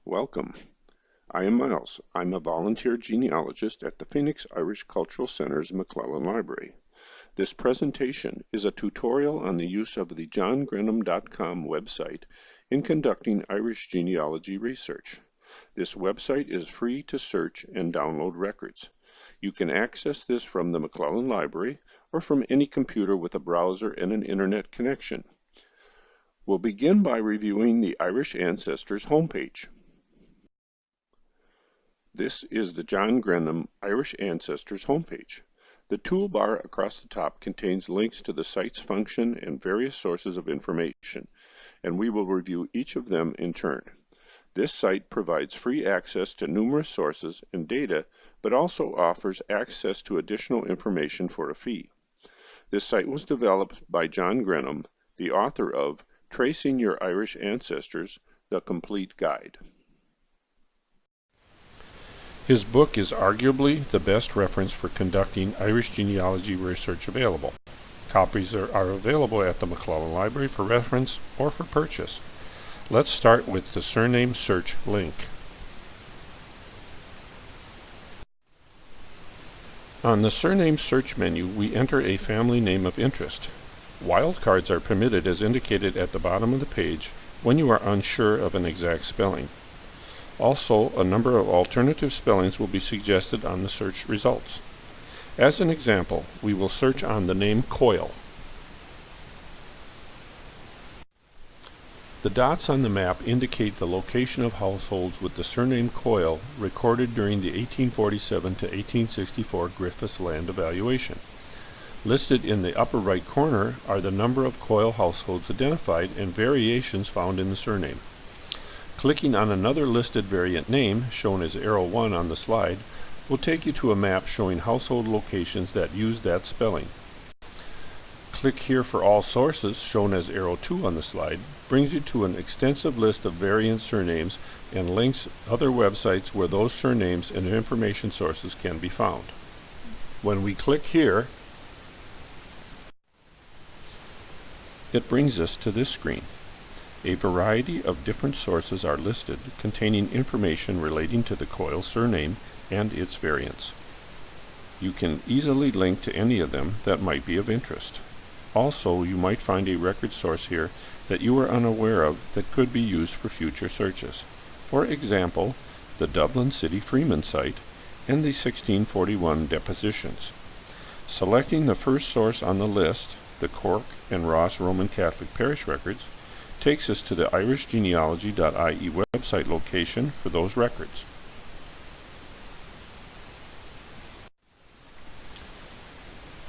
Welcome. I am Miles. I'm a volunteer genealogist at the Phoenix Irish Cultural Center's McClelland Library. This presentation is a tutorial on the use of the johngrenham.com website in conducting Irish genealogy research. This website is free to search and download records. You can access this from the McClelland Library or from any computer with a browser and an internet connection. We'll begin by reviewing the Irish Ancestors homepage. This is the John Grenham Irish Ancestors homepage. The toolbar across the top contains links to the site's function and various sources of information, and we will review each of them in turn. This site provides free access to numerous sources and data, but also offers access to additional information for a fee. This site was developed by John Grenham, the author of Tracing Your Irish Ancestors, The Complete Guide. His book is arguably the best reference for conducting Irish genealogy research available. Copies are available at the McClelland Library for reference or for purchase. Let's start with the surname search link. On the surname search menu, we enter a family name of interest. Wildcards are permitted as indicated at the bottom of the page when you are unsure of an exact spelling. Also, a number of alternative spellings will be suggested on the search results. As an example, we will search on the name Coyle. The dots on the map indicate the location of households with the surname Coyle recorded during the 1847 to 1864 Griffiths land evaluation. Listed in the upper right corner are the number of Coyle households identified and variations found in the surname. Clicking on another listed variant name, shown as arrow 1 on the slide, will take you to a map showing household locations that use that spelling. Click here for all sources, shown as arrow 2 on the slide, brings you to an extensive list of variant surnames and links other websites where those surnames and information sources can be found. When we click here, it brings us to this screen. A variety of different sources are listed containing information relating to the Coyle surname and its variants. You can easily link to any of them that might be of interest. Also, you might find a record source here that you are unaware of that could be used for future searches. For example, the Dublin City Freeman site and the 1641 depositions. Selecting the first source on the list, the Cork and Ross Roman Catholic Parish records, takes us to the irishgenealogy.ie website location for those records.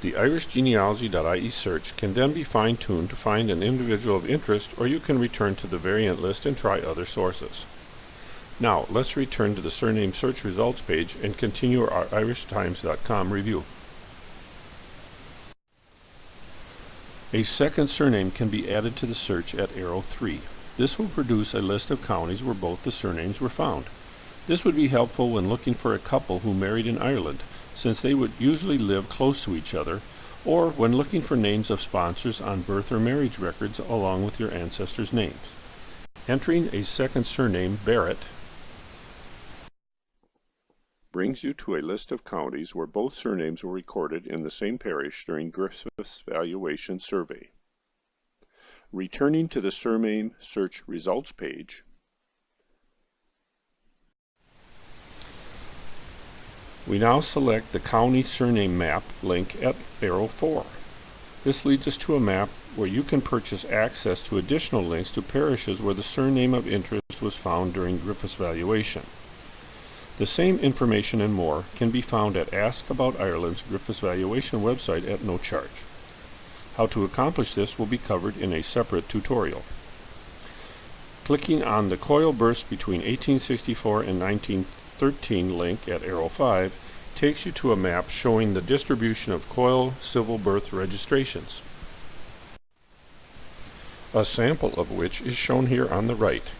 The irishgenealogy.ie search can then be fine-tuned to find an individual of interest, or you can return to the variant list and try other sources. Now, let's return to the surname search results page and continue our irishtimes.com review. A second surname can be added to the search at arrow 3. This will produce a list of counties where both the surnames were found. This would be helpful when looking for a couple who married in Ireland, since they would usually live close to each other, or when looking for names of sponsors on birth or marriage records along with your ancestors' names. Entering a second surname, Barrett, brings you to a list of counties where both surnames were recorded in the same parish during Griffiths valuation survey. Returning to the surname search results page, we now select the county surname map link at arrow 4. This leads us to a map where you can purchase access to additional links to parishes where the surname of interest was found during Griffiths valuation. The same information and more can be found at Ask About Ireland's Griffiths Valuation website at no charge. How to accomplish this will be covered in a separate tutorial. Clicking on the Coyle births between 1864 and 1913 link at arrow 5 takes you to a map showing the distribution of Coyle civil birth registrations, a sample of which is shown here on the right.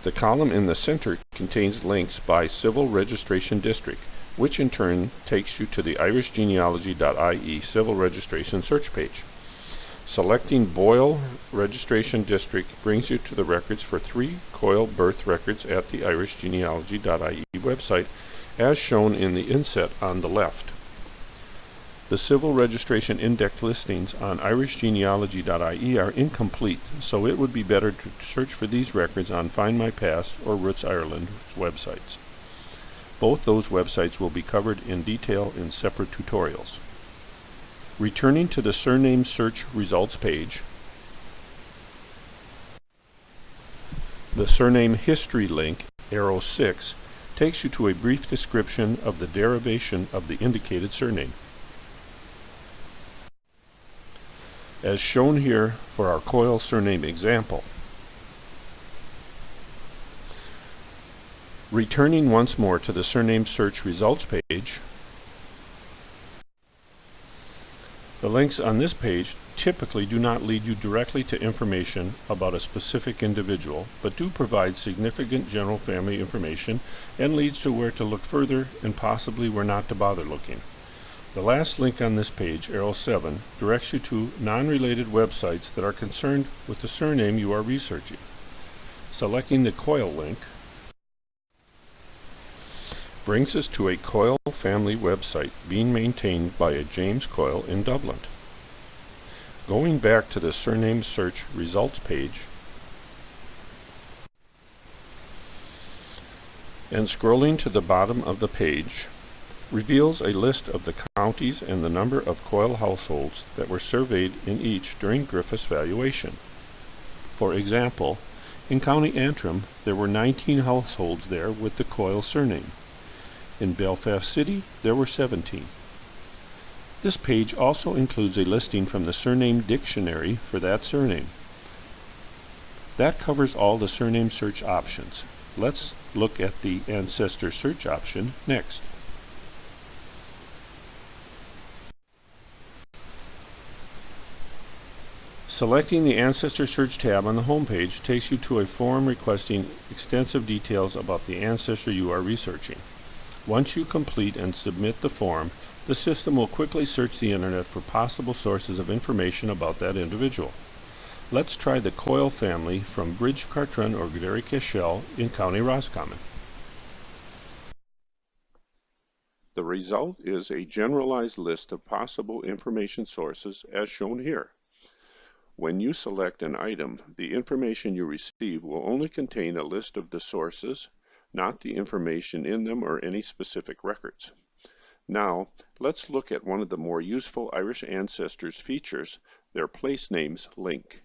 The column in the center contains links by civil registration district, which in turn takes you to the irishgenealogy.ie civil registration search page. Selecting Boyle Registration District brings you to the records for 3 Coyle birth records at the irishgenealogy.ie website, as shown in the inset on the left. The Civil Registration Index listings on irishgenealogy.ie are incomplete, so it would be better to search for these records on Find My Past or Roots Ireland websites. Both those websites will be covered in detail in separate tutorials. Returning to the Surname Search Results page, the Surname History link, arrow 6, takes you to a brief description of the derivation of the indicated surname. As shown here for our Coyle surname example. Returning once more to the Surname Search Results page, the links on this page typically do not lead you directly to information about a specific individual, but do provide significant general family information and leads to where to look further and possibly where not to bother looking. The last link on this page, arrow 7, directs you to non-related websites that are concerned with the surname you are researching. Selecting the Coyle link brings us to a Coyle family website being maintained by a James Coyle in Dublin. Going back to the Surname Search Results page and scrolling to the bottom of the page reveals a list of the counties and the number of Coyle households that were surveyed in each during Griffith's valuation. For example, in County Antrim there were 19 households there with the Coyle surname. In Belfast City, there were 17. This page also includes a listing from the Surname Dictionary for that surname. That covers all the surname search options. Let's look at the Ancestor search option next. Selecting the Ancestor Search tab on the home page takes you to a form requesting extensive details about the ancestor you are researching. Once you complete and submit the form, the system will quickly search the internet for possible sources of information about that individual. Let's try the Coyle family from Bridgecartron or Derry-Cashel in County Roscommon. The result is a generalized list of possible information sources as shown here. When you select an item, the information you receive will only contain a list of the sources, not the information in them or any specific records. Now, let's look at one of the more useful Irish Ancestors features, their Place Names link.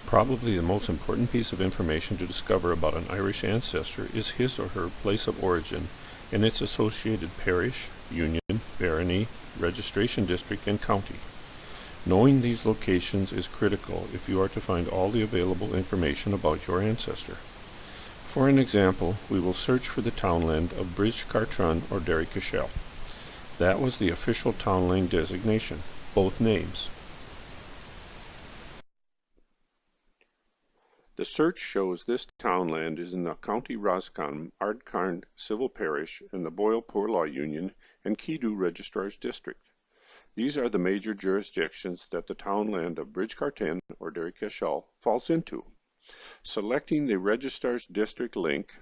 Probably the most important piece of information to discover about an Irish ancestor is his or her place of origin and its associated parish, union, barony, registration district, and county. Knowing these locations is critical if you are to find all the available information about your ancestor. For an example, we will search for the townland of Bridgecartron or Derry-Cashel. That was the official townland designation, both names. The search shows this townland is in the County Roscommon, Ardcarn Civil Parish, and the Boyle Poor Law Union and Kedu Registrar's District. These are the major jurisdictions that the townland of Bridgecartron or Derry-Cashel falls into. Selecting the Registrar's District link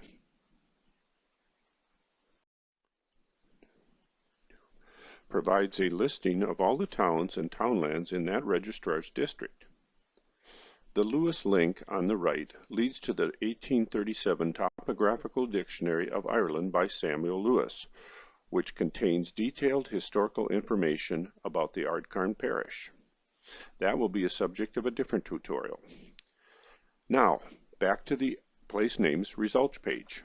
provides a listing of all the towns and townlands in that Registrar's District. The Lewis link on the right leads to the 1837 Topographical Dictionary of Ireland by Samuel Lewis, which contains detailed historical information about the Ardcarn Parish. That will be a subject of a different tutorial. Now, back to the Place Names results page.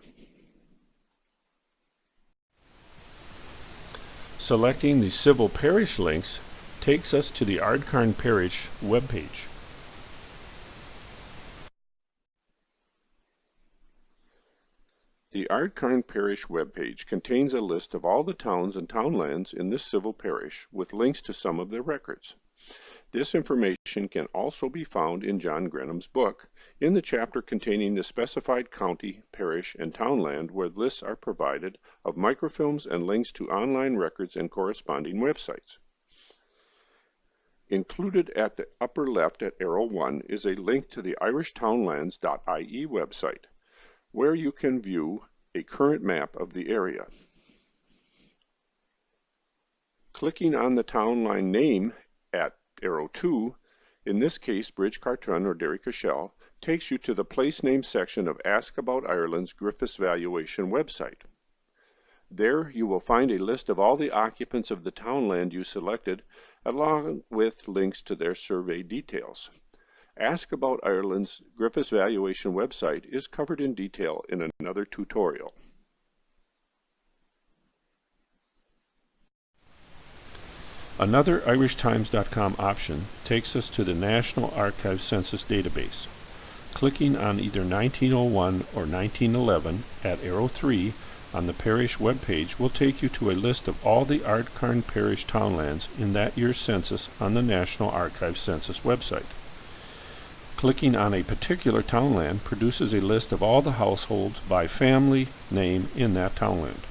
Selecting the Civil Parish links takes us to the Ardcarn Parish webpage. The Ardcarn Parish webpage contains a list of all the towns and townlands in this civil parish with links to some of their records. This information can also be found in John Grenham's book, in the chapter containing the specified county, parish, and townland, where lists are provided of microfilms and links to online records and corresponding websites. Included at the upper left at arrow 1 is a link to the irishtownlands.ie website, where you can view a current map of the area. Clicking on the townland name at arrow 2, in this case Bridge Cartron or Derrycashel, takes you to the place name section of Ask About Ireland's Griffiths Valuation website. There you will find a list of all the occupants of the townland you selected, along with links to their survey details. Ask About Ireland's Griffiths Valuation website is covered in detail in another tutorial. Another irishtimes.com option takes us to the National Archives Census Database. Clicking on either 1901 or 1911 at arrow 3 on the Parish webpage will take you to a list of all the Ardcarn Parish townlands in that year's census on the National Archives Census website. Clicking on a particular townland produces a list of all the households by family name in that townland.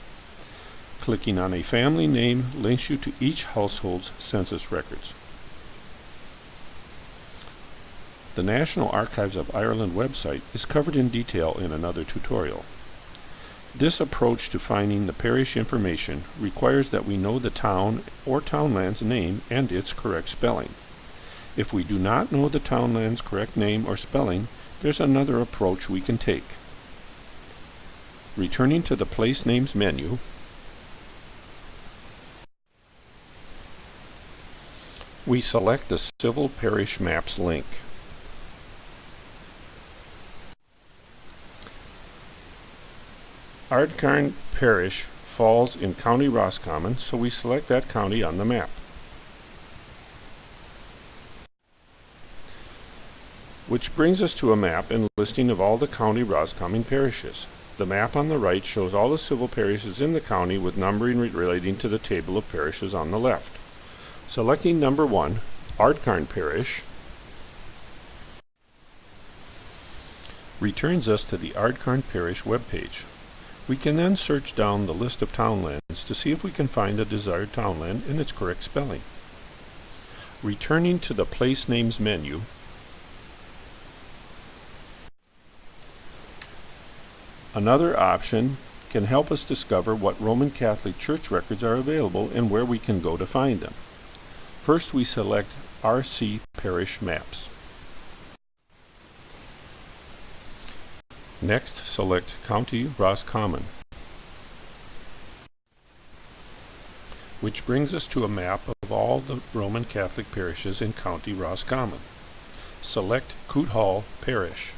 Clicking on a family name links you to each household's census records. The National Archives of Ireland website is covered in detail in another tutorial. This approach to finding the parish information requires that we know the town or townland's name and its correct spelling. If we do not know the townland's correct name or spelling, there's another approach we can take. Returning to the Place Names menu, we select the Civil Parish Maps link. Ardcarn Parish falls in County Roscommon, so we select that county on the map. Which brings us to a map and listing of all the County Roscommon parishes. The map on the right shows all the civil parishes in the county with numbering relating to the table of parishes on the left. Selecting number 1, Ardcarn Parish, returns us to the Ardcarn Parish webpage. We can then search down the list of townlands to see if we can find the desired townland in its correct spelling. Returning to the Place Names menu, another option can help us discover what Roman Catholic Church records are available and where we can go to find them. First, we select RC Parish Maps. Next, select County Roscommon, which brings us to a map of all the Roman Catholic parishes in County Roscommon. Select Cootehall Parish.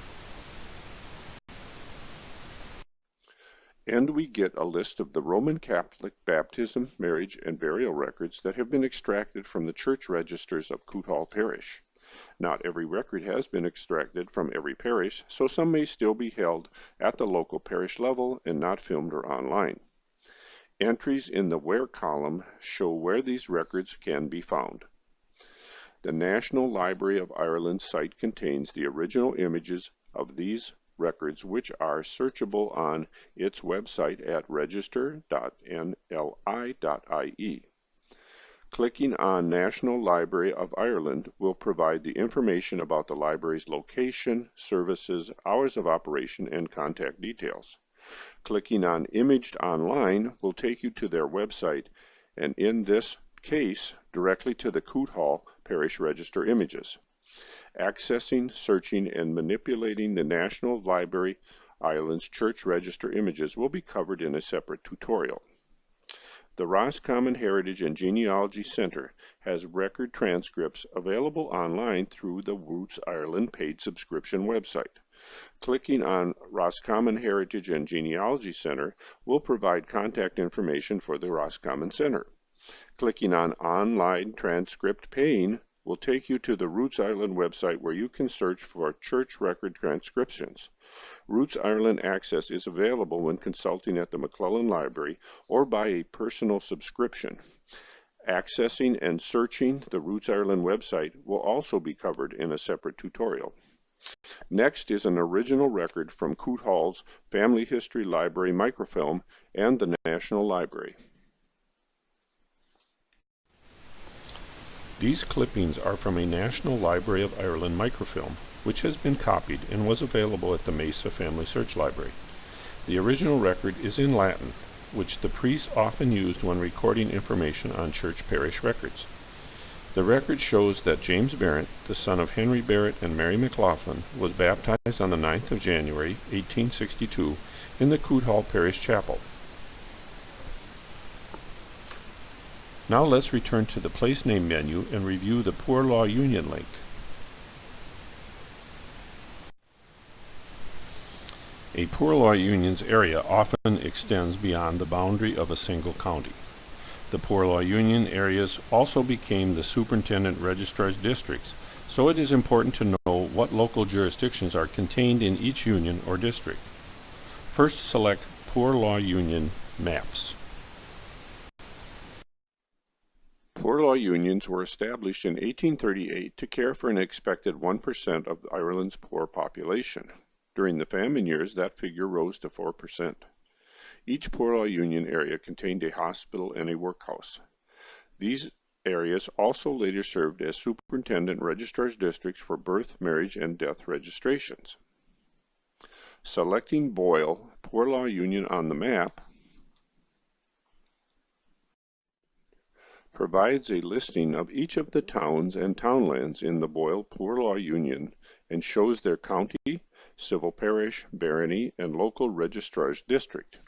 And we get a list of the Roman Catholic baptism, marriage, and burial records that have been extracted from the church registers of Cootehall Parish. Not every record has been extracted from every parish, so some may still be held at the local parish level and not filmed or online. Entries in the Where column show where these records can be found. The National Library of Ireland site contains the original images of these records, which are searchable on its website at register.nli.ie. Clicking on National Library of Ireland will provide the information about the library's location, services, hours of operation, and contact details. Clicking on Imaged Online will take you to their website, and in this case, directly to the Cootehall Parish Register images. Accessing, searching, and manipulating the National Library Ireland's Church Register images will be covered in a separate tutorial. The Roscommon Heritage and Genealogy Center has record transcripts available online through the Roots Ireland paid subscription website. Clicking on Roscommon Heritage and Genealogy Center will provide contact information for the Roscommon Center. Clicking on Online Transcript Paying will take you to the Roots Ireland website where you can search for church record transcriptions. Roots Ireland access is available when consulting at the McClelland Library or by a personal subscription. Accessing and searching the Roots Ireland website will also be covered in a separate tutorial. Next is an original record from Cootehall's Family History Library microfilm and the National Library. These clippings are from a National Library of Ireland microfilm, which has been copied and was available at the Mesa Family Search Library. The original record is in Latin, which the priests often used when recording information on church parish records. The record shows that James Barrett, the son of Henry Barrett and Mary McClelland, was baptized on the 9th of January, 1862, in the Cootehall Parish Chapel. Now let's return to the place name menu and review the Poor Law Union link. A poor law union's area often extends beyond the boundary of a single county. The poor law union areas also became the superintendent registrar's districts, so it is important to know what local jurisdictions are contained in each union or district. First, select Poor Law Union Maps. Poor law unions were established in 1838 to care for an expected 1% of Ireland's poor population. During the famine years, that figure rose to 4%. Each poor law union area contained a hospital and a workhouse. These areas also later served as superintendent registrar's districts for birth, marriage, and death registrations. Selecting Boyle Poor Law Union on the map provides a listing of each of the towns and townlands in the Boyle Poor Law Union and shows their county, civil parish, barony, and local registrar's district.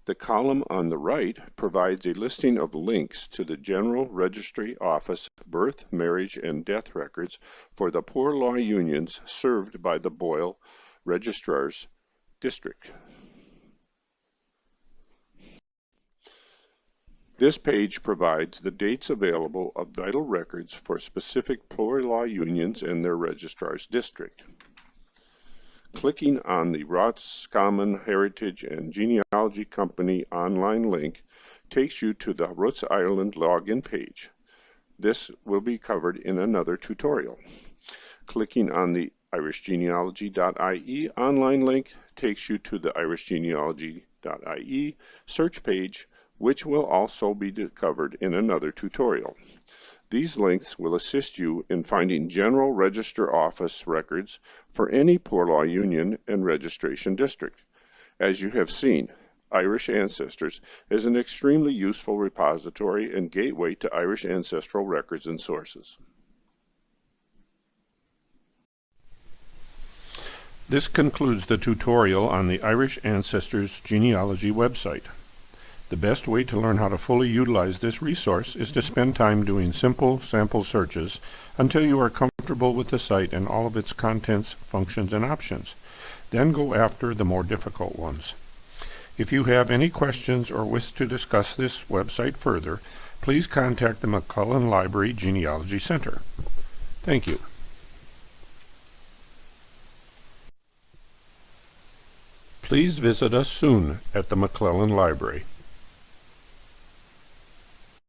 The column on the right provides a listing of links to the General Registry Office birth, marriage, and death records for the poor law unions served by the Boyle Registrar's District. This page provides the dates available of vital records for specific poor law unions and their registrar's district. Clicking on the Roscommon Heritage and Genealogy Company online link takes you to the Roots Ireland login page. This will be covered in another tutorial. Clicking on the irishgenealogy.ie online link takes you to the irishgenealogy.ie search page, which will also be covered in another tutorial. These links will assist you in finding General Register Office records for any poor law union and registration district. As you have seen, Irish Ancestors is an extremely useful repository and gateway to Irish ancestral records and sources. This concludes the tutorial on the Irish Ancestors Genealogy website. The best way to learn how to fully utilize this resource is to spend time doing simple sample searches until you are comfortable with the site and all of its contents, functions, and options. Then go after the more difficult ones. If you have any questions or wish to discuss this website further, please contact the McClelland Library Genealogy Center. Thank you. Please visit us soon at the McClelland Library.